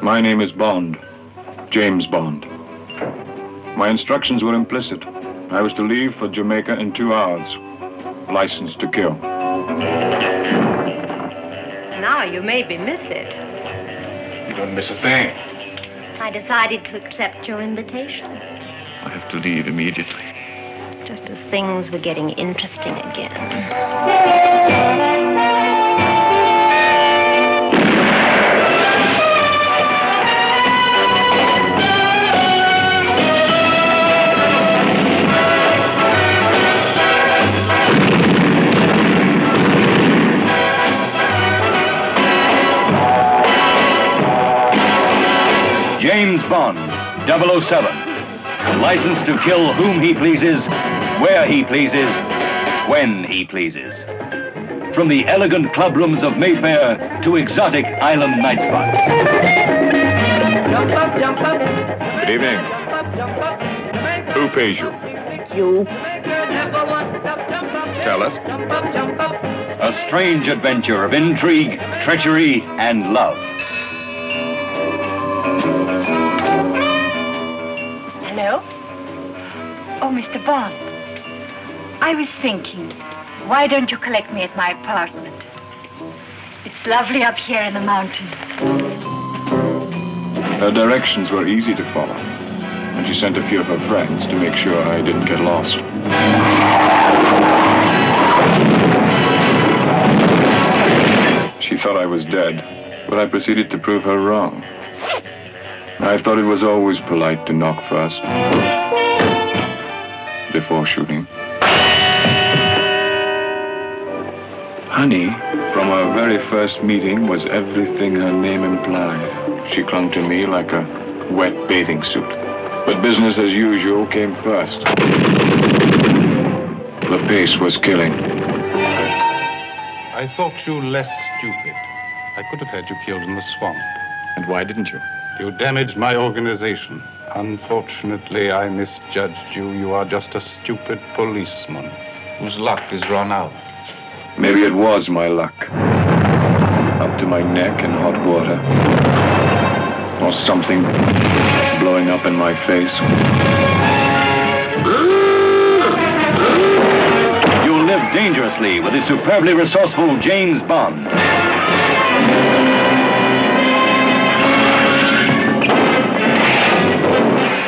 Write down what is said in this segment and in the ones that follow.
My name is Bond, James Bond. My instructions were implicit. I was to leave for Jamaica in 2 hours. License to kill. Now you maybe miss it. You don't miss a thing. I decided to accept your invitation. I have to leave immediately. Just as things were getting interesting again. James Bond, 007. Licensed to kill whom he pleases, where he pleases, when he pleases. From the elegant clubrooms of Mayfair to exotic island night spots. Jump up. Good evening. Who pays you? You. Tell us. A strange adventure of intrigue, treachery, and love. Hello? Oh, Mr. Bond. I was thinking, why don't you collect me at my apartment? It's lovely up here in the mountains. Her directions were easy to follow, and she sent a few of her friends to make sure I didn't get lost. She thought I was dead, but I proceeded to prove her wrong. I thought it was always polite to knock first, before shooting. Honey, from our very first meeting, was everything her name implied. She clung to me like a wet bathing suit. But business as usual came first. The pace was killing. I thought you less stupid. I could have had you killed in the swamp. And why didn't you? You damaged my organization. Unfortunately, I misjudged you. You are just a stupid policeman whose luck is run out. Maybe it was my luck. Up to my neck in hot water. Or something blowing up in my face. You'll live dangerously with the superbly resourceful James Bond.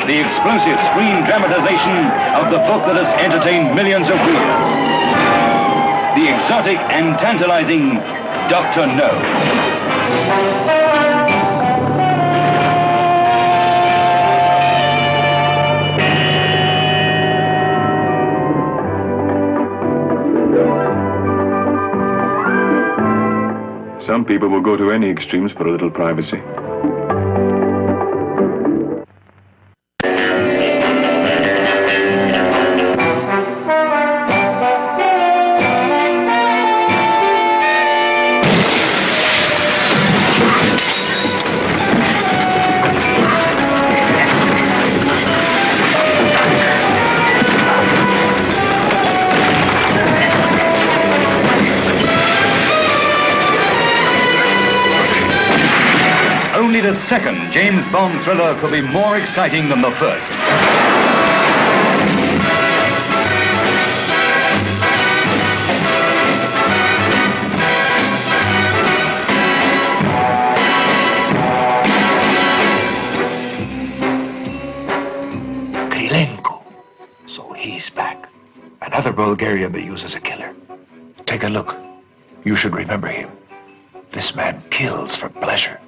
The explosive screen dramatization of the book that has entertained millions of readers. The exotic and tantalizing Dr. No. Some people will go to any extremes for a little privacy. Only the second James Bond thriller could be more exciting than the first. Krylenko. So he's back. Another Bulgarian they use as a killer. Take a look. You should remember him. This man kills for pleasure.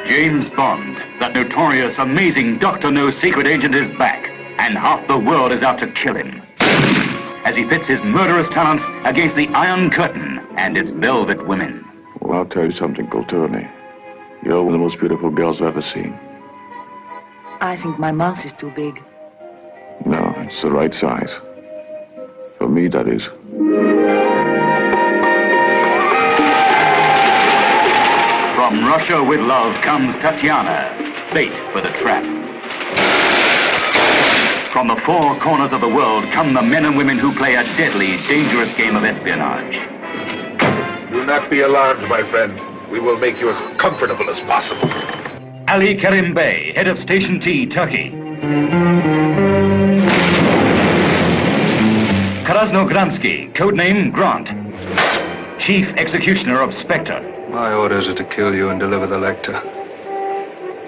James Bond, that notorious, amazing Dr. No secret agent, is back, and half the world is out to kill him. As he pits his murderous talents against the Iron Curtain and its velvet women. Well, I'll tell you something, Kulturni. You're one of the most beautiful girls I've ever seen. I think my mouth is too big. No, it's the right size. For me, that is. From Russia with love comes Tatiana, bait for the trap. From the four corners of the world come the men and women who play a deadly, dangerous game of espionage. not be alarmed, my friend. We will make you as comfortable as possible. Ali Kerim Bey, head of Station T, Turkey. Krasnogransky, codename Grant. Chief Executioner of Spectre. My orders are to kill you and deliver the lecter.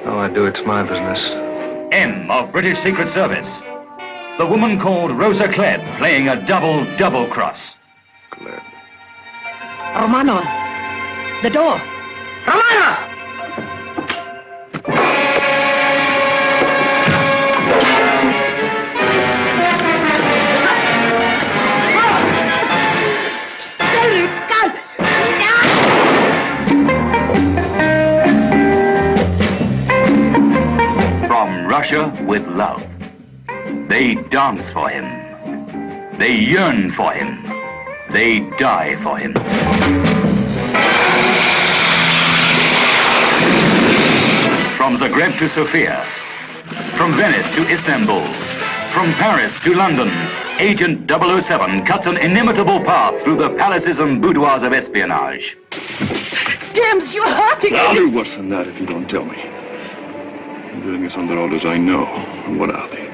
How I do it's my business. M of British Secret Service. The woman called Rosa Klebb, playing a double cross. Glad. Romano, the door. Romano! From Russia with love. They dance for him. They yearn for him. They die for him. From Zagreb to Sofia, from Venice to Istanbul, from Paris to London, Agent 007 cuts an inimitable path through the palaces and boudoirs of espionage. James, you're hurting I'll me. do worse than that if you don't tell me. I'm doing this under orders I know. And what are they?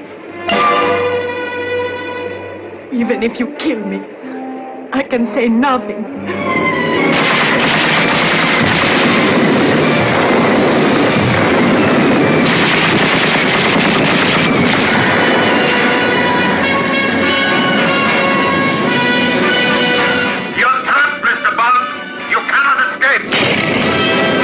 Even if you kill me, I can say nothing. You're trapped, Mr. Bond. You cannot escape.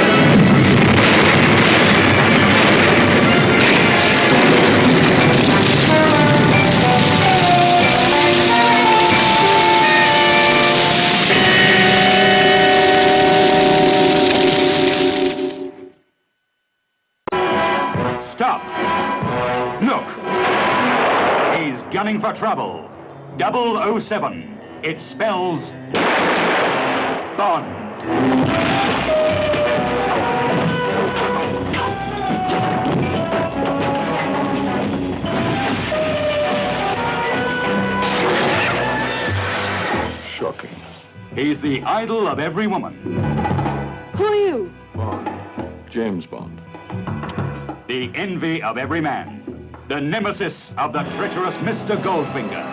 Stop! Look! He's gunning for trouble. 007. It spells Bond. Shocking. He's the idol of every woman. Who are you? Bond. James Bond. The envy of every man. The nemesis of the treacherous Mr. Goldfinger.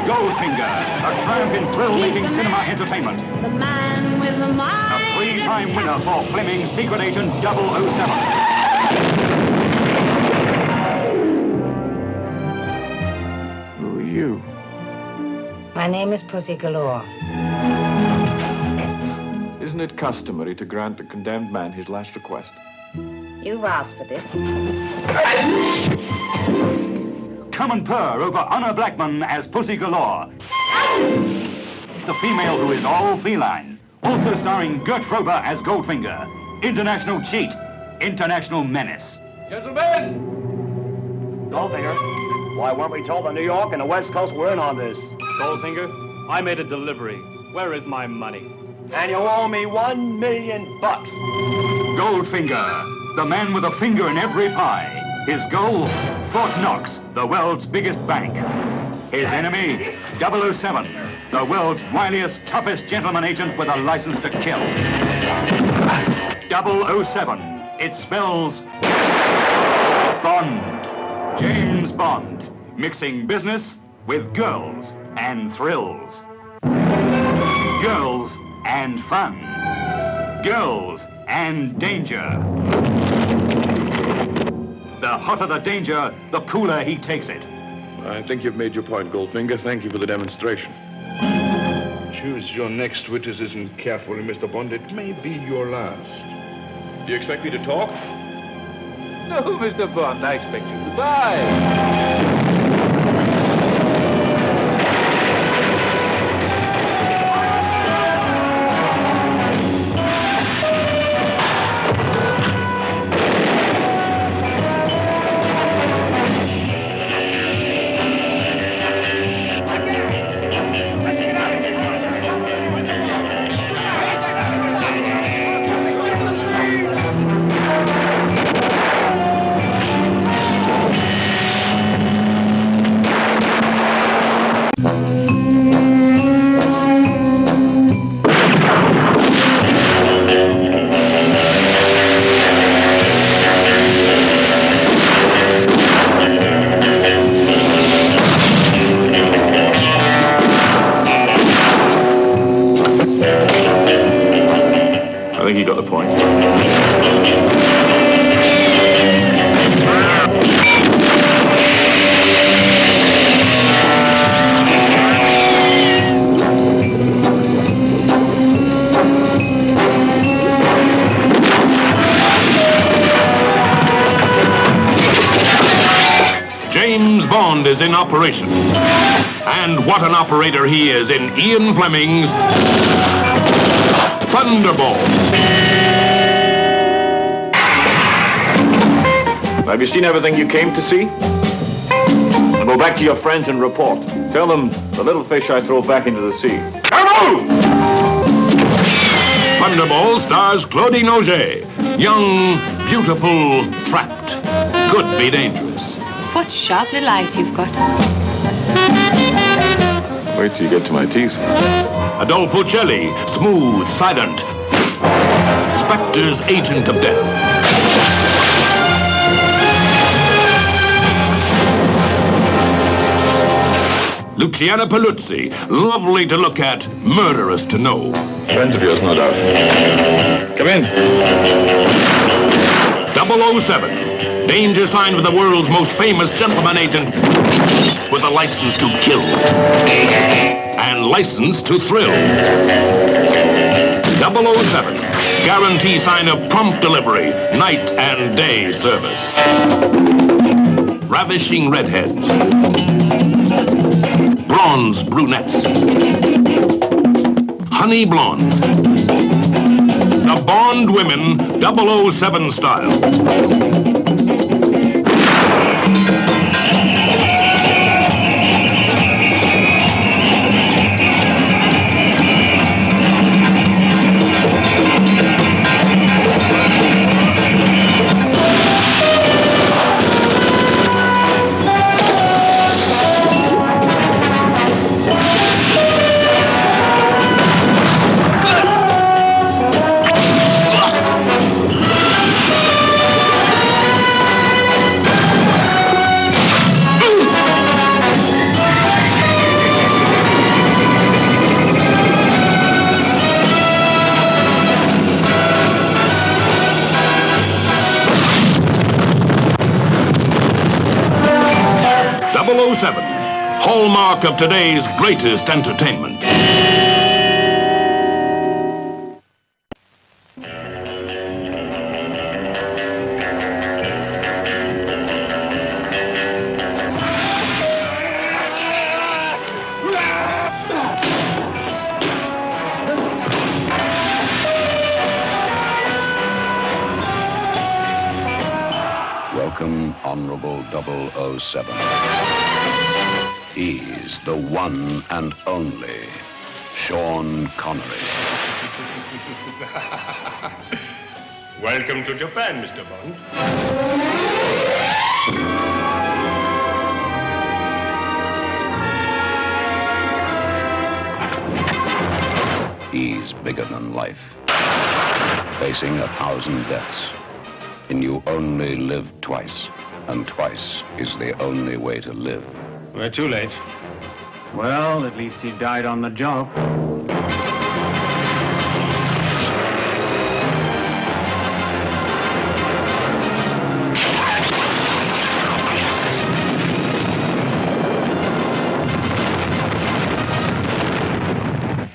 Goldfinger, a triumph in thrill-making cinema entertainment. The man with the A mind. three-time winner for Fleming's Secret Agent 007. Who are you? My name is Pussy Galore. Isn't it customary to grant the condemned man his last request? You've asked for this. Come and purr over Honor Blackman as Pussy Galore. The female who is all feline. Also starring Gert Frober as Goldfinger. International cheat. International menace. Gentlemen! Goldfinger, why weren't we told the New York and the West Coast were in on this? Goldfinger, I made a delivery. Where is my money? And you owe me $1 million. Goldfinger, the man with a finger in every pie. His goal, Fort Knox, the world's biggest bank. His enemy, 007, the world's wiliest, toughest gentleman agent with a license to kill. 007, it spells Bond. James Bond, mixing business with girls and thrills. Girls and fun. Girls and danger. The hotter the danger, the cooler he takes it. I think you've made your point, Goldfinger. Thank you for the demonstration. Choose your next witticism carefully, Mr. Bond. It may be your last. Do you expect me to talk? No, Mr. Bond, I expect you to buy. think he got the point. James Bond is in operation. And what an operator he is in Ian Fleming's Thunderball. Have you seen everything you came to see? Now go back to your friends and report. Tell them the little fish I throw back into the sea. Come Thunderball stars Claudine Auger. Young, beautiful, trapped. Could be dangerous. What sharp little eyes you've got. Wait till you get to my teeth. Adolfo Celli, smooth, silent. Spectre's agent of death. Luciana Paluzzi, lovely to look at, murderous to know. Friends of yours, no doubt. Come in. 007, danger sign for the world's most famous gentleman agent with a license to kill and license to thrill. 007, guarantee sign of prompt delivery, night and day service. Ravishing redheads. Bronze brunettes. Honey blondes. The Bond women 007 style. Hallmark of today's greatest entertainment. Welcome, Honorable 007. He's the one and only Sean Connery. Welcome to Japan, Mr. Bond. He's bigger than life, facing 1,000 deaths. And you only live twice, and twice is the only way to live. We're too late. Well, at least he died on the job.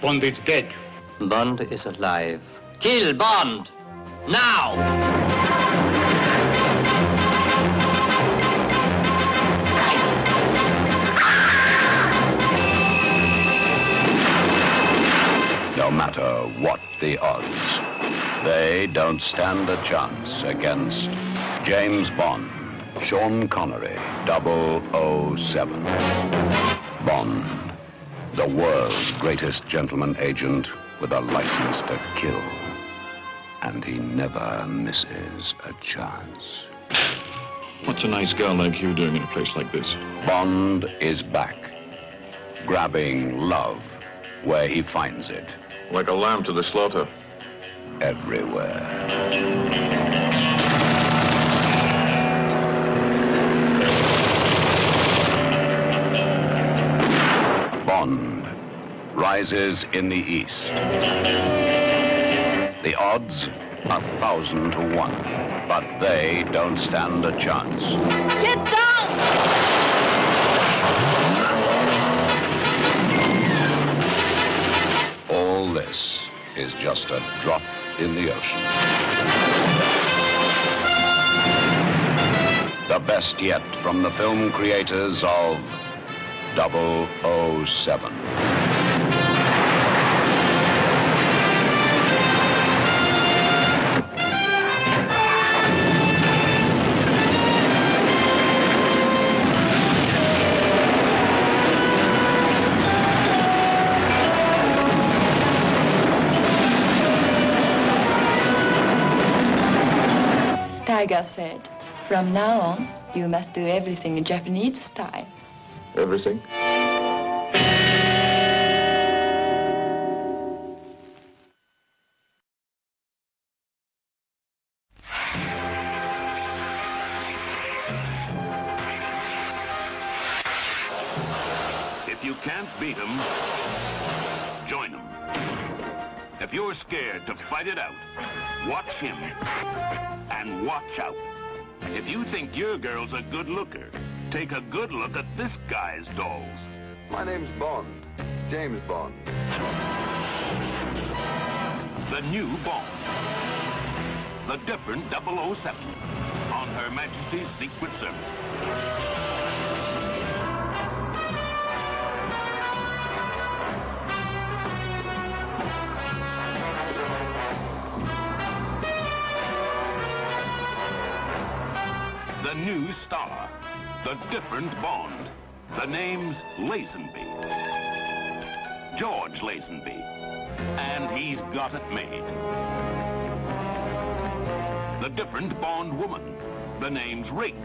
Bond is dead. Bond is alive. Kill Bond! Now! No matter what the odds, they don't stand a chance against James Bond, Sean Connery, 007. Bond, the world's greatest gentleman agent with a license to kill. And he never misses a chance. What's a nice girl like you doing in a place like this? Bond is back, grabbing love where he finds it. Like a lamb to the slaughter. Everywhere. Bond rises in the East. The odds, 1,000 to 1. But they don't stand a chance. Get down! All this is just a drop in the ocean. The best yet from the film creators of 007. Saga said, from now on, you must do everything in Japanese style. Everything? If you can't beat them, join them. If you're scared to fight it out, watch him and watch out. If you think your girl's a good looker, take a good look at this guy's dolls. My name's Bond. James Bond. The new Bond. The different 007 on Her Majesty's Secret Service. The new star, the different Bond. The name's Lazenby. George Lazenby. And he's got it made. The different Bond woman. The name's Rigg.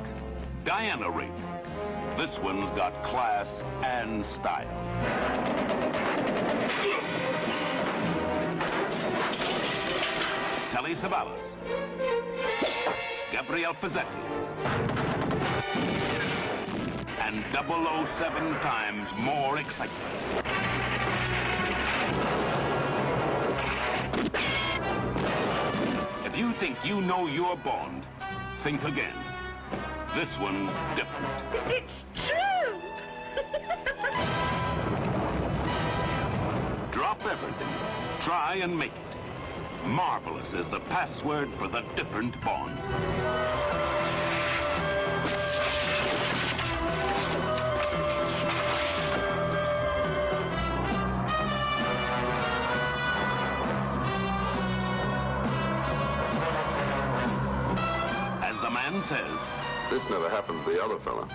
Diana Rigg. This one's got class and style. Telly Savalas. Gabrielle Pizzetti. And 007 times more excitement. If you think you know your Bond, think again. This one's different. It's true! Drop everything. Try and make it. Marvelous is the password for the different Bond. As the man says, this never happened to the other fella.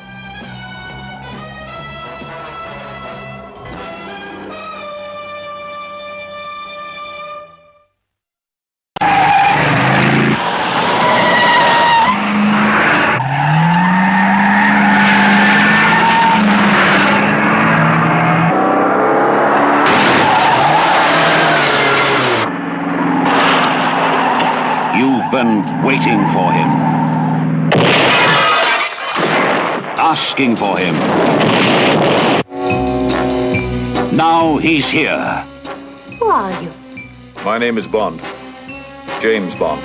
You've been waiting for him. Asking for him. Now he's here. Who are you? My name is Bond. James Bond.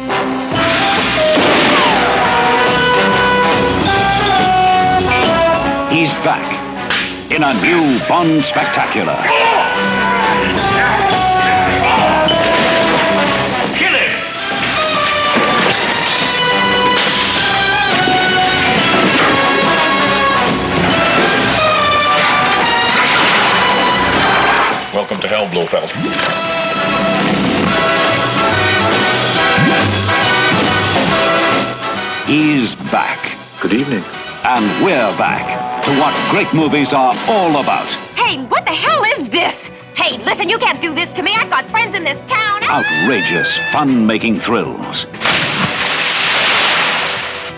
He's back in a new Bond spectacular. kill him! Welcome to hell, Blofeld. He's back. Good evening. And we're back to what great movies are all about. Hey, what the hell is this? Hey, listen, you can't do this to me. I've got friends in this town. Outrageous, fun-making thrills.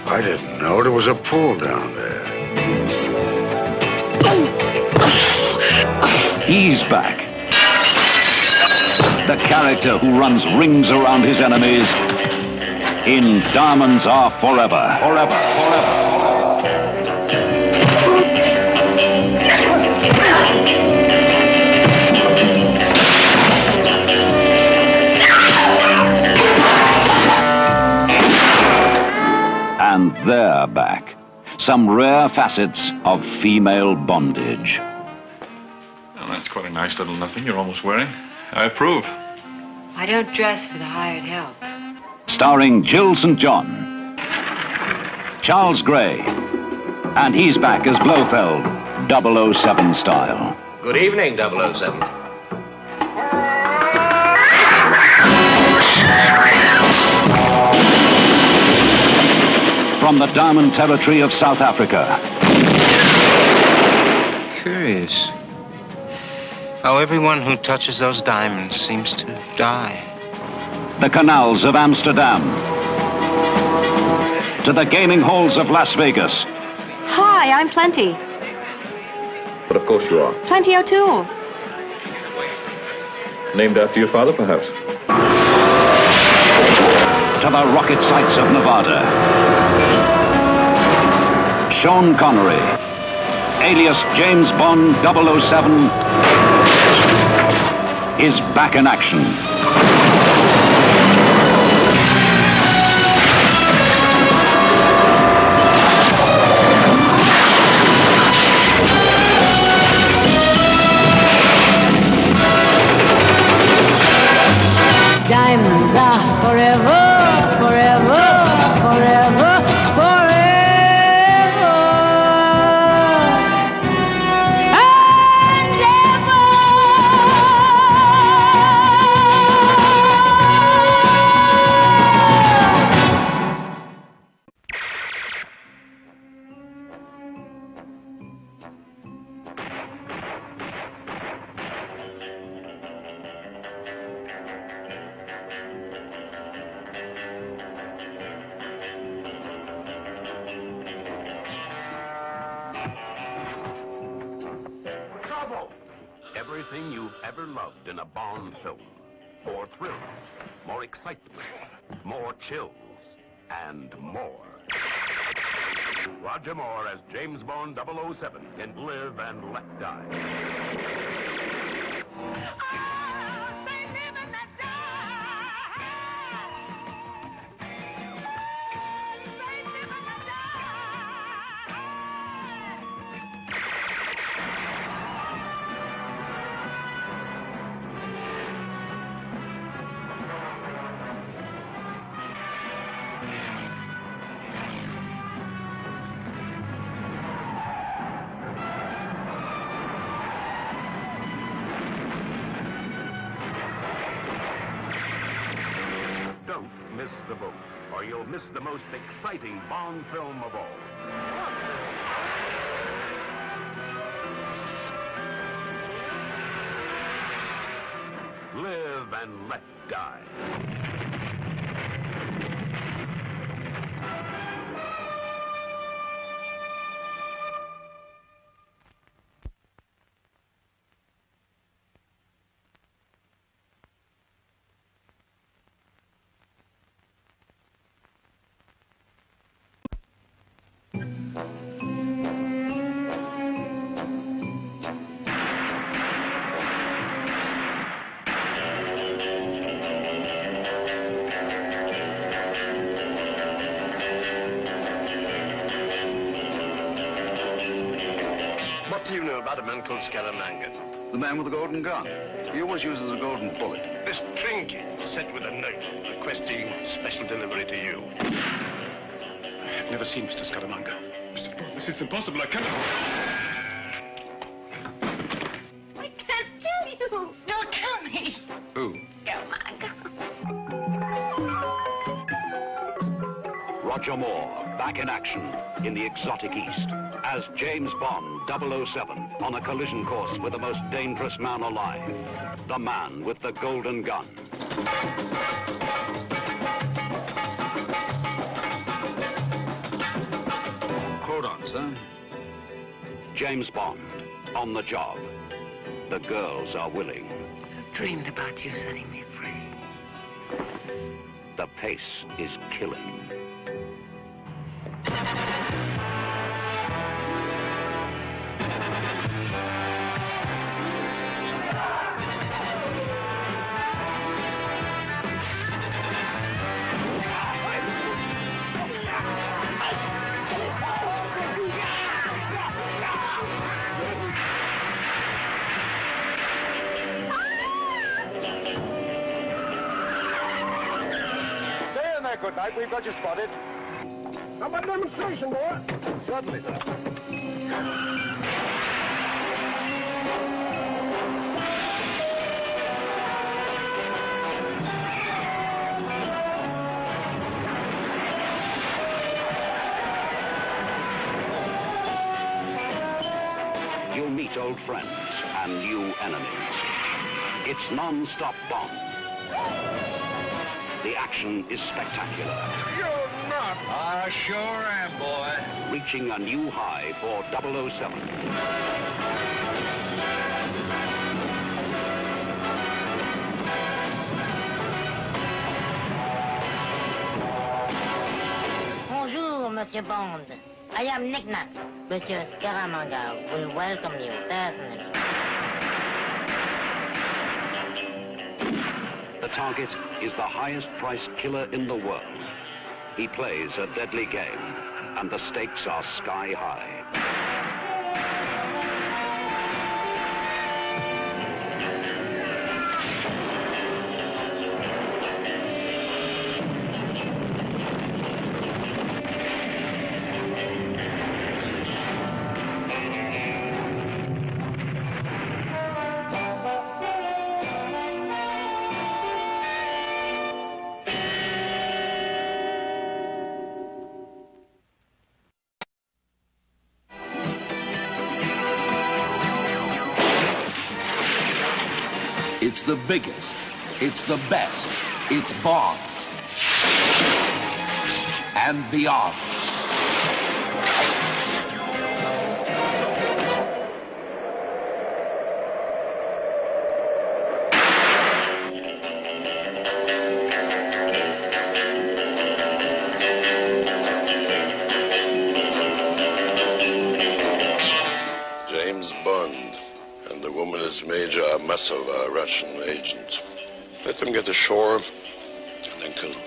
I didn't know there was a pool down there. He's back. The character who runs rings around his enemies in Diamonds Are Forever. Forever, forever. they're back. Some rare facets of female bondage. Well, that's quite a nice little nothing you're almost wearing. I approve. I don't dress for the hired help. Starring Jill St. John, Charles Gray, and he's back as Blofeld, 007 style. Good evening, 007. From the Diamond Territory of South Africa. Curious how everyone who touches those diamonds seems to die. The canals of Amsterdam. To the gaming halls of Las Vegas. Hi, I'm Plenty. But of course you are. Plenty O'Toole. Named after your father, perhaps? To the rocket sites of Nevada. Sean Connery, alias James Bond 007, is back in action. Diamonds are forever, forever, forever, forever. And ever. Everything you've ever loved in a Bond film. More thrills, more excitement, more chills, and more. Roger Moore as James Bond 007 in Live and Let Die. Don't miss the boat, or you'll miss the most exciting Bond film of all. Live and Let Die. What do you know about a man called Scaramanga? The man with the golden gun. He always uses a golden bullet. This trinket is sent with a note requesting special delivery to you. I've never seen Mr. Scaramanga. Mr. Bond, this is impossible. I cannot. I can't tell you. Don't tell me. Who? Roger Moore, back in action in the exotic East as James Bond 007 on a collision course with the most dangerous man alive, the man with the golden gun. Hold on, sir. James Bond on the job. The girls are willing. Dreamed about you setting me free. The pace is killing. good night. We've got you spotted. How about demonstration, boy? Certainly, sir. You'll meet old friends and new enemies. It's non-stop Bond. The action is spectacular. You're not. I sure am, boy. Reaching a new high for 007. Bonjour, Monsieur Bond. I am Knick-Knack. Monsieur Scaramanga will welcome you personally. The target is the highest-priced killer in the world. He plays a deadly game, and the stakes are sky high. It's the biggest. It's the best. It's Bond. And beyond. James Bond. And the woman is Major Masova, a Russian agent. Let them get ashore and then kill them.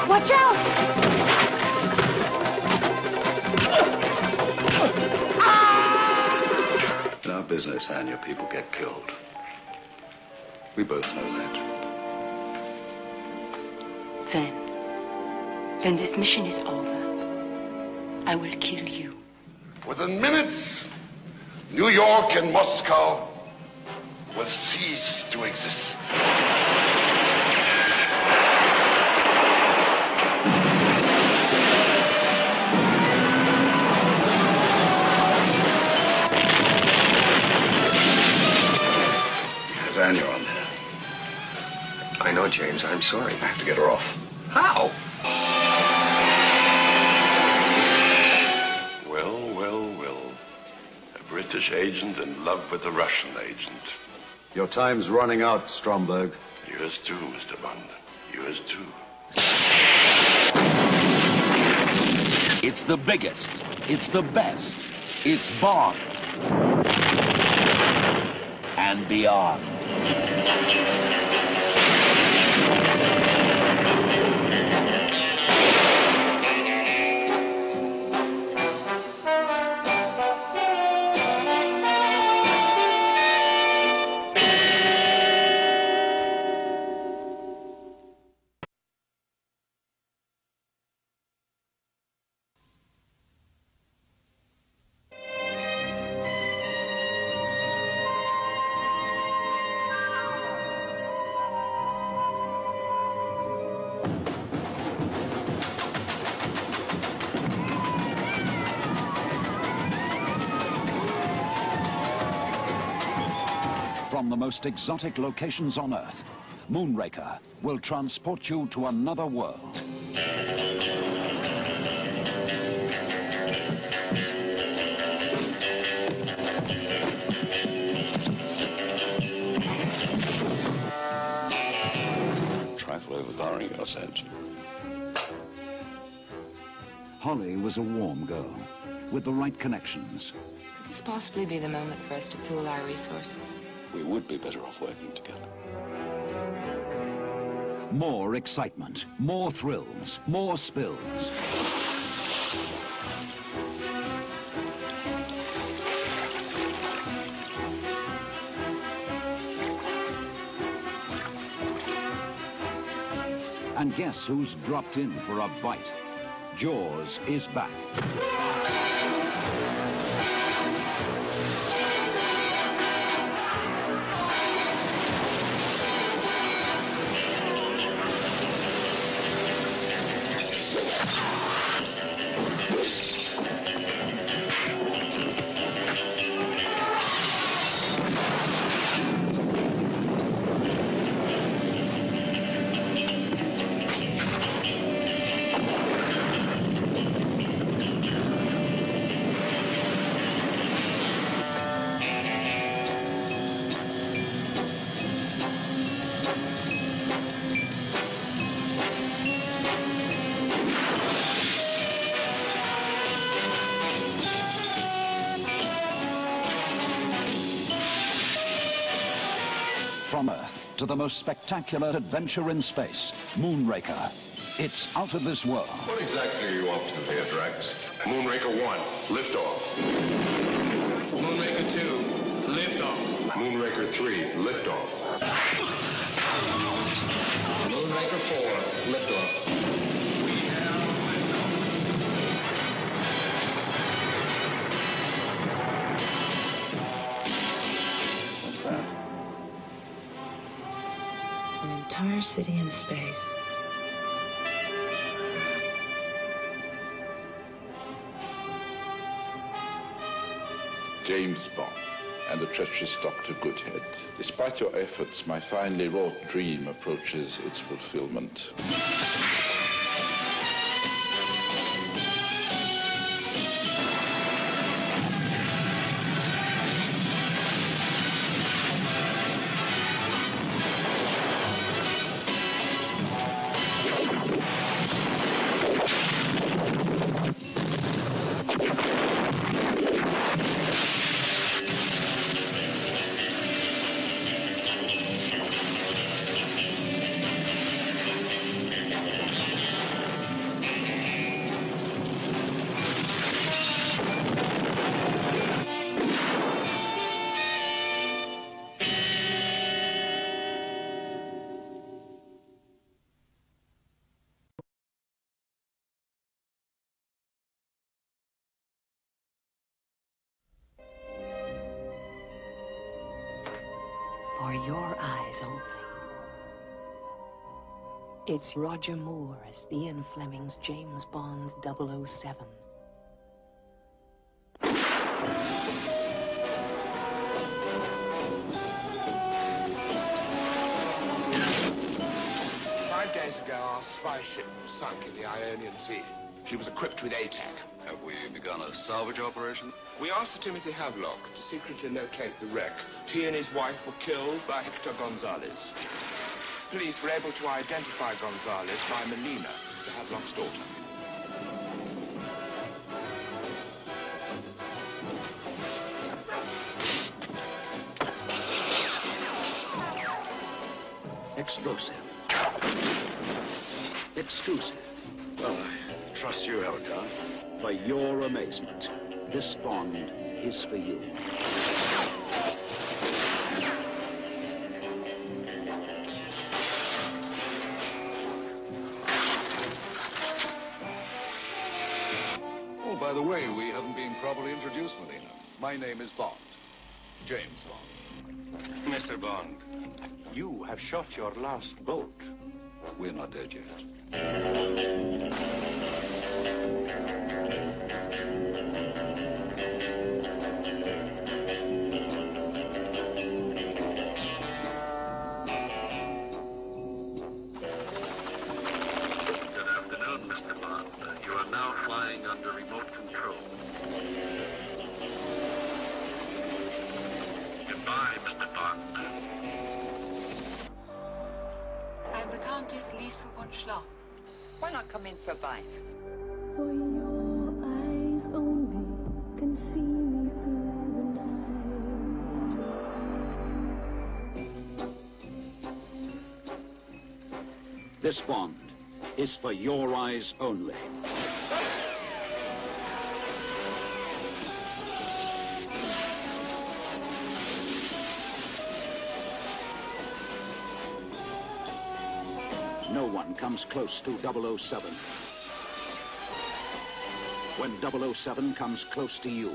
Watch out! In our business, Anne, your people get killed. We both know that. Then, when this mission is over, I will kill you. Within minutes, New York and Moscow will cease to exist. Has Anne on there? I know, James. I'm sorry. I have to get her off. How? Well. A British agent in love with a Russian agent. Your time's running out, Stromberg. Yours too, Mr. Bond. Yours too. It's the biggest. It's the best. It's Bond. And beyond. from the most exotic locations on Earth, Moonraker will transport you to another world. Trifle overpowering, your sense. Holly was a warm girl with the right connections. Could this possibly be the moment for us to pool our resources? We would be better off working together. More excitement, more thrills, more spills. And guess who's dropped in for a bite? Jaws is back. From Earth to the most spectacular adventure in space, Moonraker. It's out of this world. What exactly are you up to here, Drax? Moonraker 1, liftoff. Moonraker 2, liftoff. Moonraker 3, liftoff. Moonraker 4, liftoff. What's that? An entire city in space. James Bond and the treacherous Dr. Goodhead. Despite your efforts, my finely wrought dream approaches its fulfillment. For your eyes only. It's Roger Moore as Ian Fleming's James Bond 007. 5 days ago, our spy ship was sunk in the Ionian Sea. She was equipped with ATAC. Have we begun a salvage operation? We asked Sir Timothy Havelock to secretly locate the wreck. He and his wife were killed by Hector Gonzalez. Police were able to identify Gonzalez by Melina, Sir Havelock's daughter. Explosive. Exclusive. Well, I trust you, Elgar. For your amazement, this Bond is for you. Oh, by the way, we haven't been properly introduced, Melina. My name is Bond. James Bond. Mr. Bond, you have shot your last bolt. We're not dead yet. am the Countess Liesl und Schlau. Why not come in for a bite? For your eyes only can see me through the night. This bond is for your eyes only. No one comes close to 007. When 007 comes close to you.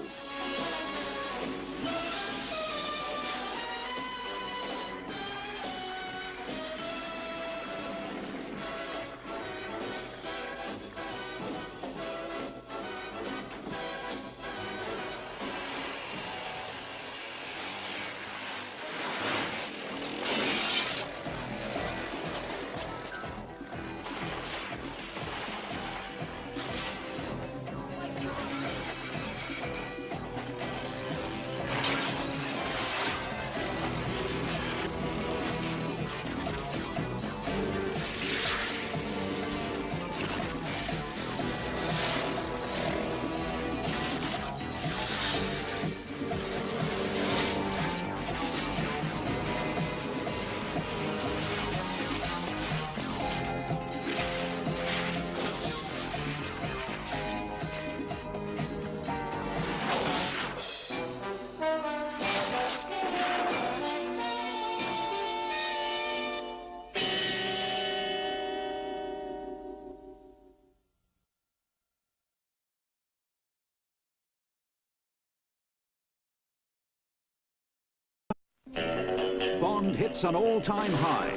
Bond hits an all-time high.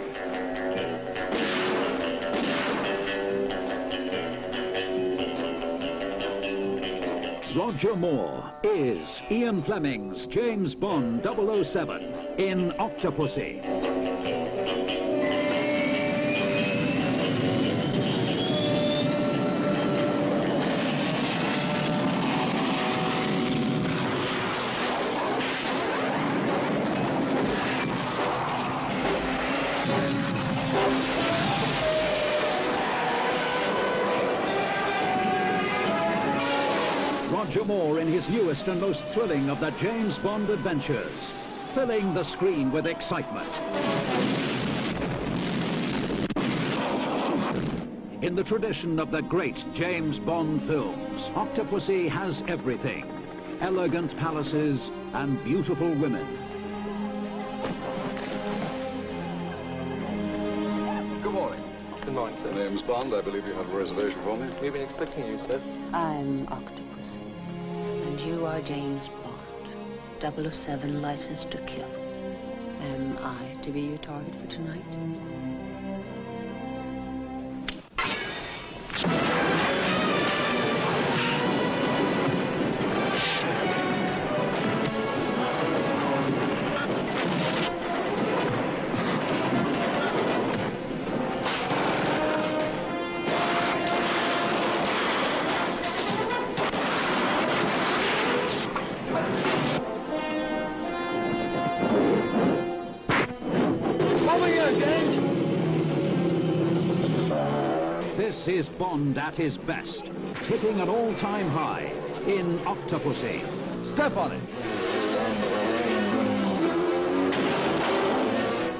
Roger Moore is Ian Fleming's James Bond 007 in Octopussy. Roger Moore in his newest and most thrilling of the James Bond adventures, filling the screen with excitement. In the tradition of the great James Bond films, Octopussy has everything: elegant palaces and beautiful women. Good morning. Good morning, sir. Name's Bond. I believe you have a reservation for me. We've been expecting you, sir. I'm Octopussy, and you are James Bond, 007 licensed to kill. Am I to be your target for tonight? This is Bond at his best, hitting an all-time high in Octopussy. Step on it.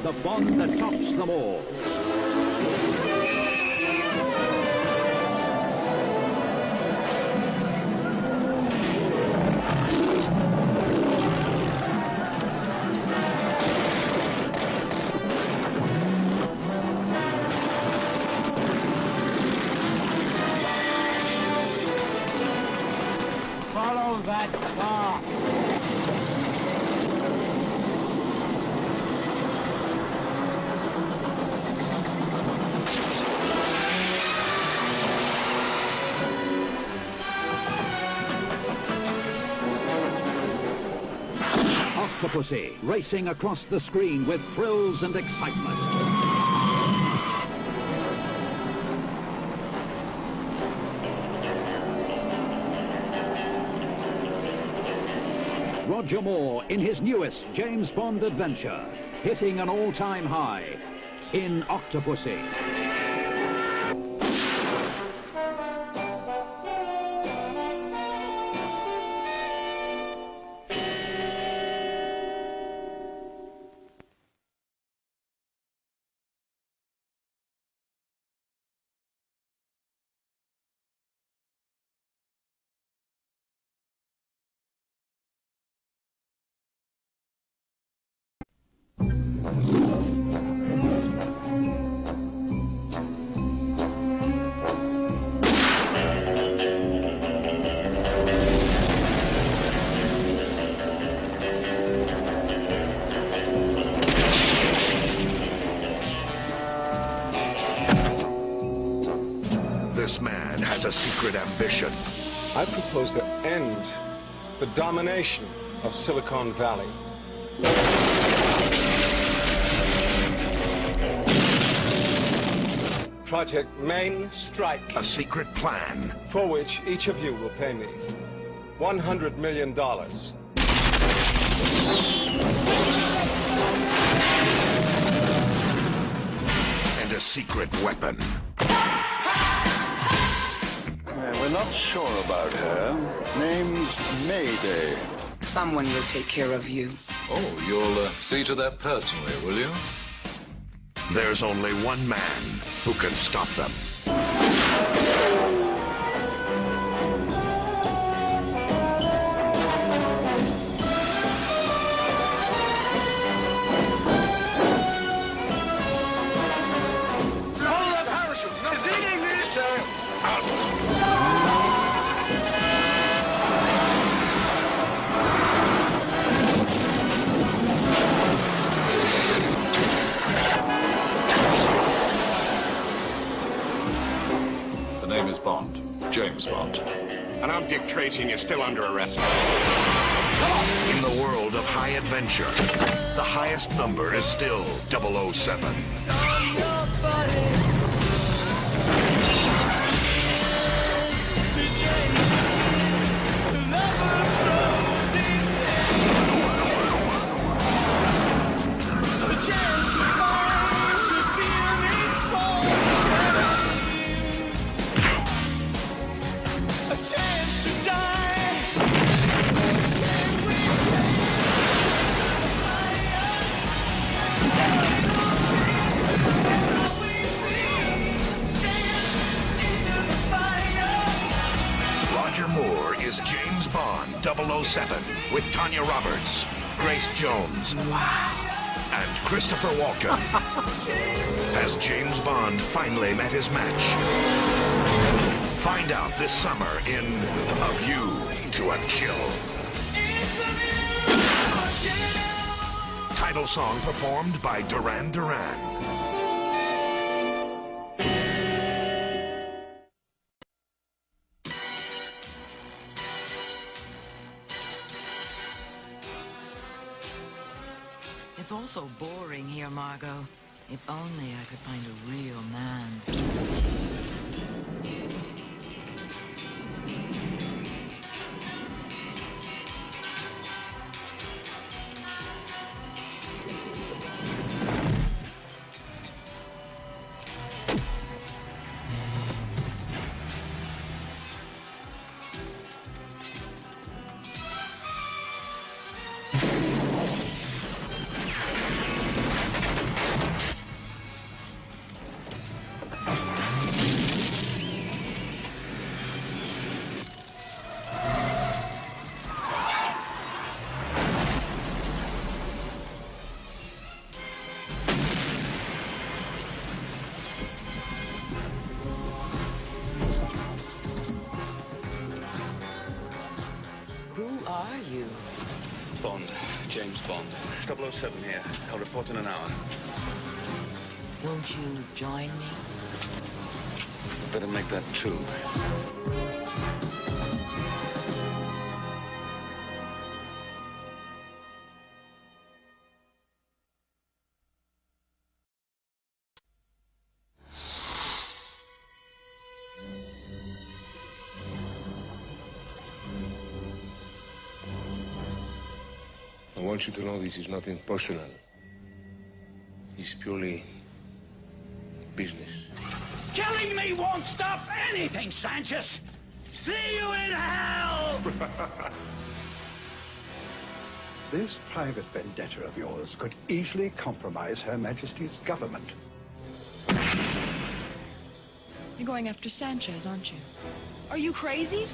The Bond that tops them all. Follow that car. Octopussy racing across the screen with thrills and excitement. Roger Moore in his newest James Bond adventure, hitting an all-time high in Octopussy. This man has a secret ambition. I propose to end the domination of Silicon Valley. Project Main Strike. A secret plan. For which each of you will pay me $100 million. And a secret weapon. We're not sure about her. Name's Mayday. Someone will take care of you. Oh, you'll see to that personally, will you? There's only one man who can stop them. Hold that parachute! Is it English? The name is Bond. James Bond. And I'm Dick Tracy, and you're still under arrest. In the world of high adventure, the highest number is still 007. Roger Moore is James Bond 007 with Tanya Roberts, Grace Jones, and Christopher Walken. Has James Bond finally met his match? Find out this summer in A View to a Kill. Title song performed by Duran Duran. It's all so boring here, Margot. If only I could find a real man. Bond, James Bond. 007 here. I'll report in an hour. Won't you join me? Better make that two. I want you to know this is nothing personal. It's purely business. Killing me won't stop anything, Sanchez! See you in hell! This private vendetta of yours could easily compromise Her Majesty's government. You're going after Sanchez, aren't you? Are you crazy?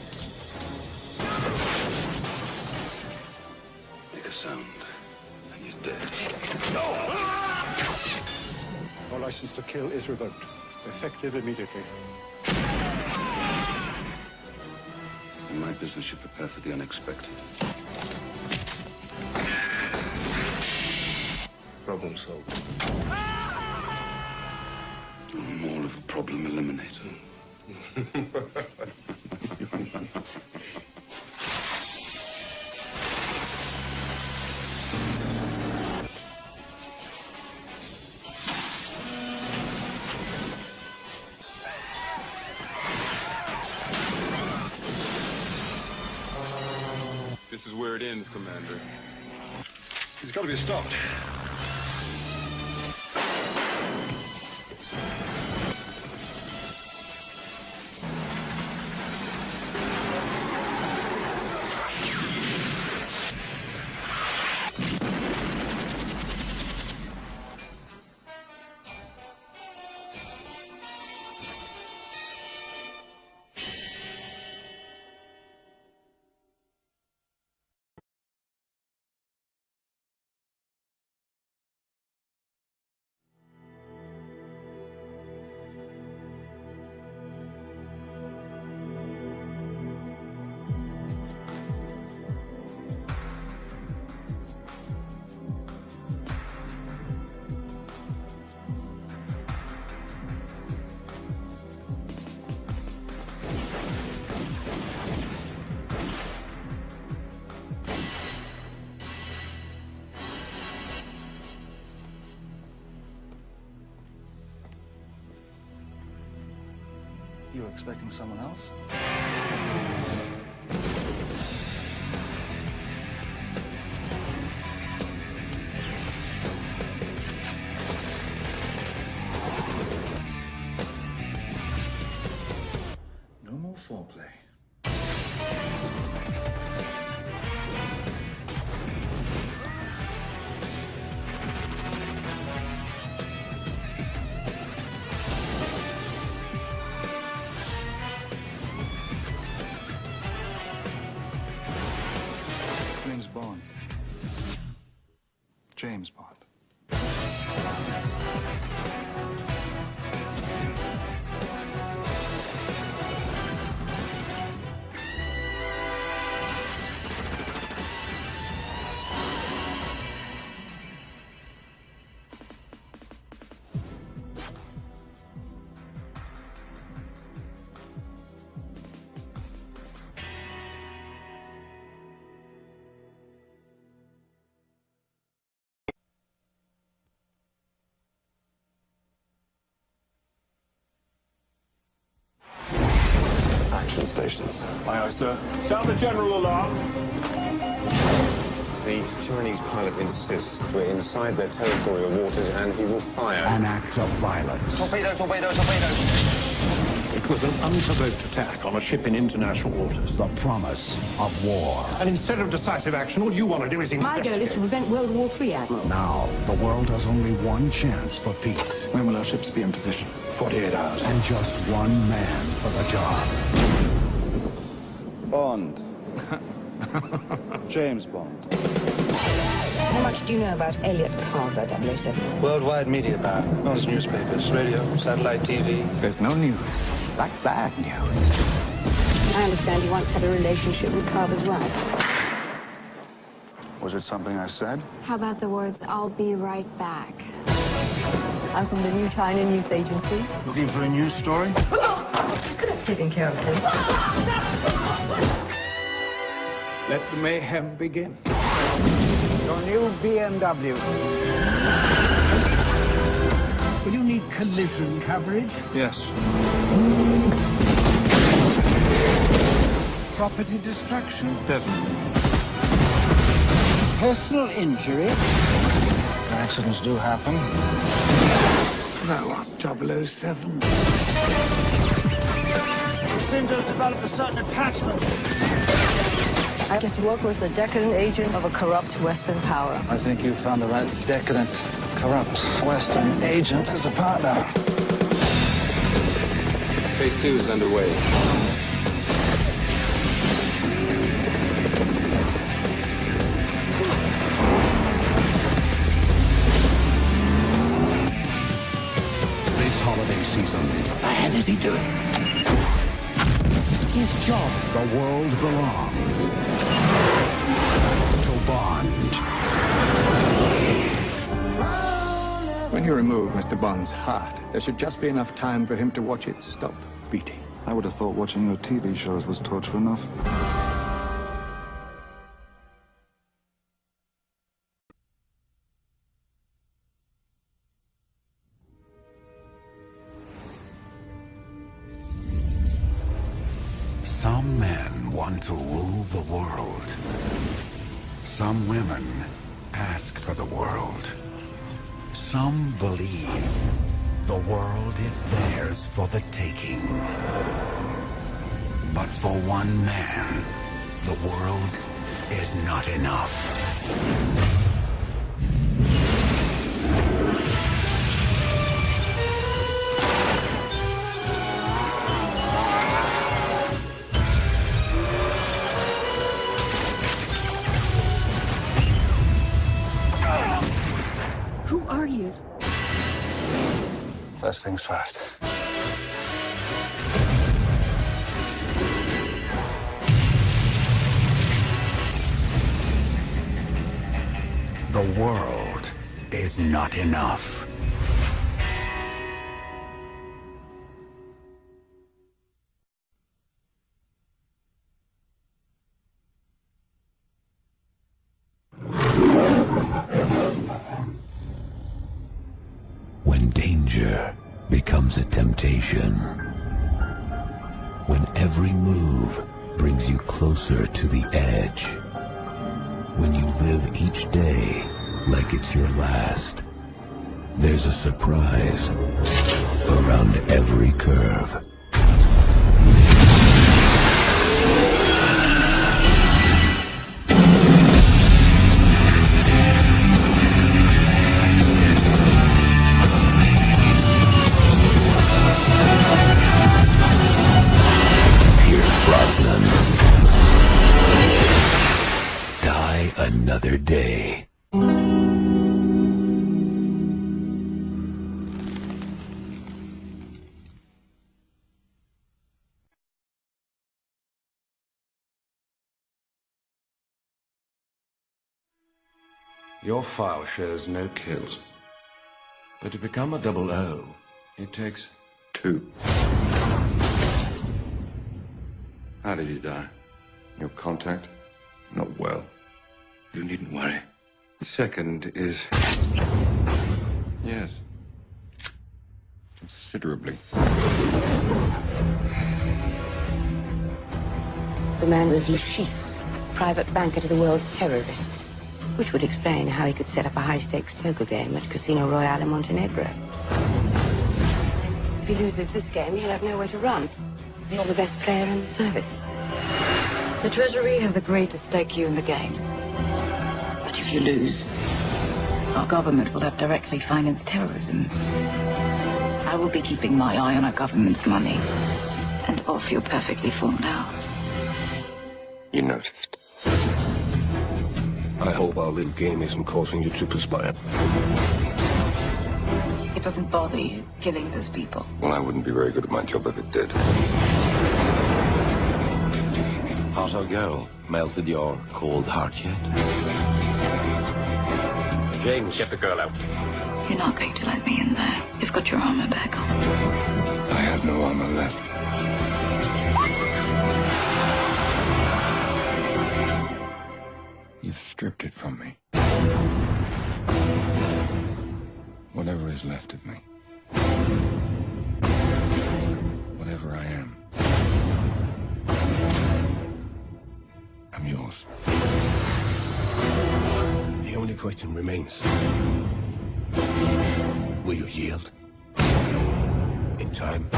Make a sound, and you're dead. Your license to kill is revoked. Effective immediately. In my business, you prepare for the unexpected. Problem solved. I'm more of a problem eliminator. This is where it ends, Commander. He's got to be stopped. You were expecting someone else? No more foreplay. James Bond. James Bond. Action stations. Aye, aye, sir. Sound the general alarm. The Chinese pilot insists we're inside their territorial waters and he will fire. An act of violence. Torpedo, torpedo, torpedo! It was an unprovoked attack on a ship in international waters. The promise of war. And instead of decisive action, all you want to do is My goal is to prevent World War III, Admiral. Now, the world has only one chance for peace. When will our ships be in position? 48 hours. And just one man for the job. Bond. James Bond. How much do you know about Elliot Carver, 007? Worldwide media ban. Those newspapers, radio, satellite TV. There's no news. Like bad news. I understand you once had a relationship with Carver's wife. Was it something I said? How about the words, "I'll be right back"? I'm from the New China News Agency. Looking for a news story? Could have taken care of him. Let the mayhem begin. Your new BMW. Will you need collision coverage? Yes. Property destruction? Definitely. Personal injury? Accidents do happen. grow up, 007. You seem to have developed a certain attachment. I get to work with a decadent agent of a corrupt Western power. I think you found the right decadent, corrupt Western agent as a partner. Phase 2 is underway. This holiday season, the hell is he doing? His job. The world belongs to Bond. When you remove Mr. Bond's heart, there should just be enough time for him to watch it stop beating. I would have thought watching your TV shows was torture enough. Some men want to rule the world. Some women ask for the world. Some believe the world is theirs for the taking. But for one man, the world is not enough. Who are you? First things first. The world is not enough. When danger becomes a temptation. When every move brings you closer to the edge. When you live each day like it's your last. There's a surprise around every curve. Die another day. Your file shows no kills. But to become a 00, it takes 2. How did you die? Your contact? Not well. You needn't worry. The second is... yes. Considerably. The man was Le Chiffre, private banker to the world's terrorists, which would explain how he could set up a high-stakes poker game at Casino Royale in Montenegro. If he loses this game, he'll have nowhere to run. You're the best player in the service. The Treasury has agreed to stake you in the game. But if you lose, our government will have directly financed terrorism. I will be keeping my eye on our government's money and off your perfectly formed house. You noticed. I hope our little game isn't causing you to perspire. It doesn't bother you killing those people. Well, I wouldn't be very good at my job if it did. How's our girl? Melted your cold heart yet? James, get the girl out. You're not going to let me in there. You've got your armor back on. I have no armor left. You've stripped it from me. Whatever is left of me. Whatever I am. I'm yours. The only question remains. Will you yield? time.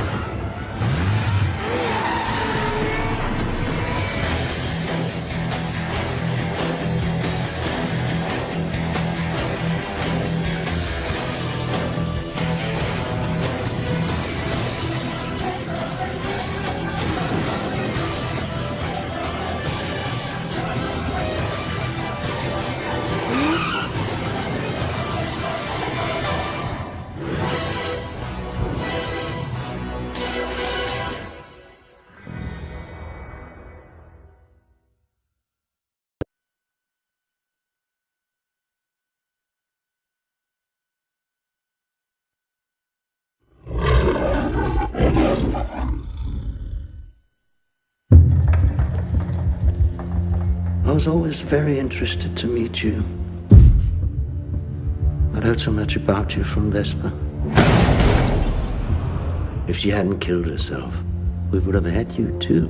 I was always very interested to meet you. I'd heard so much about you from Vespa. If she hadn't killed herself, we would have had you too.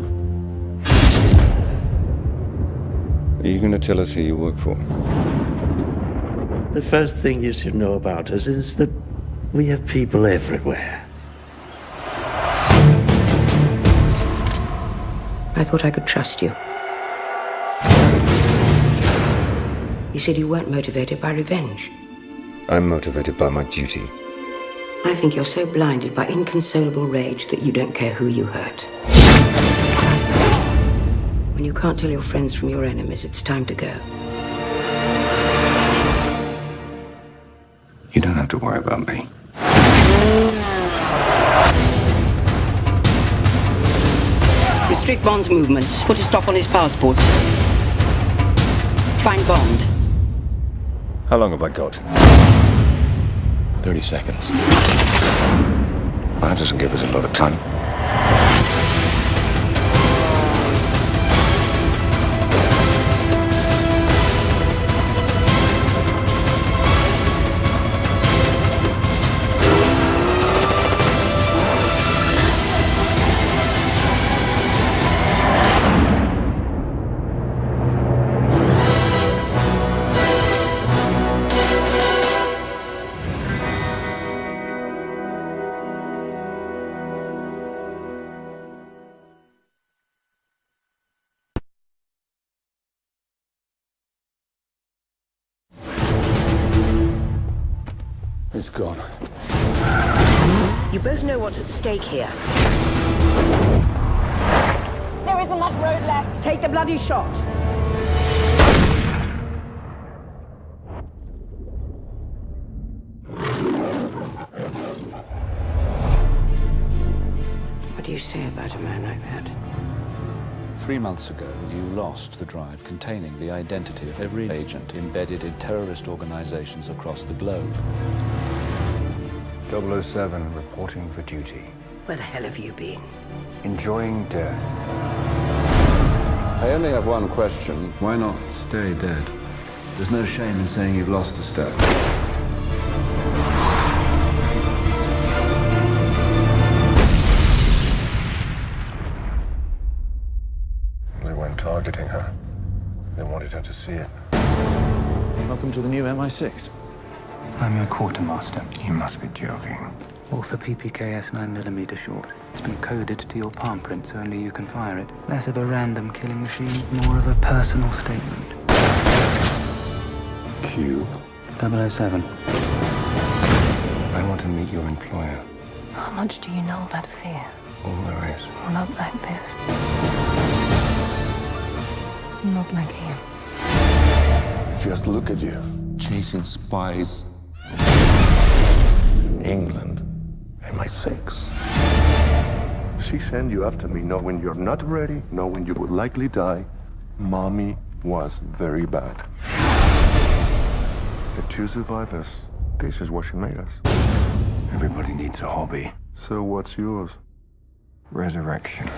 Are you going to tell us who you work for? The first thing you should know about us is that we have people everywhere. I thought I could trust you. You said you weren't motivated by revenge. I'm motivated by my duty. I think you're so blinded by inconsolable rage that you don't care who you hurt. When you can't tell your friends from your enemies, it's time to go. You don't have to worry about me. Restrict Bond's movements. Put a stop on his passports. Find Bond. How long have I got? 30 seconds. That doesn't give us a lot of time. It's gone. You both know what's at stake here. There isn't much road left. Take the bloody shot. What do you say about a man like that? 3 months ago, you lost the drive containing the identity of every agent embedded in terrorist organizations across the globe. 007 reporting for duty. Where the hell have you been? Enjoying death. I only have one question. Why not stay dead? There's no shame in saying you've lost a step. They weren't targeting her. They wanted her to see it. Welcome to the new MI6. I'm your quartermaster. You must be joking. Author PPKS 9mm short. It's been coded to your palm print, so only you can fire it. Less of a random killing machine, more of a personal statement. Q. 007. I want to meet your employer. How much do you know about fear? All there is. Not like this. Not like him. Just look at you. Chasing spies. England. MI6. She sent you after me knowing you're not ready, knowing you would likely die. Mommy was very bad. The two survivors. This is what she made us. Everybody needs a hobby. So what's yours? Resurrection.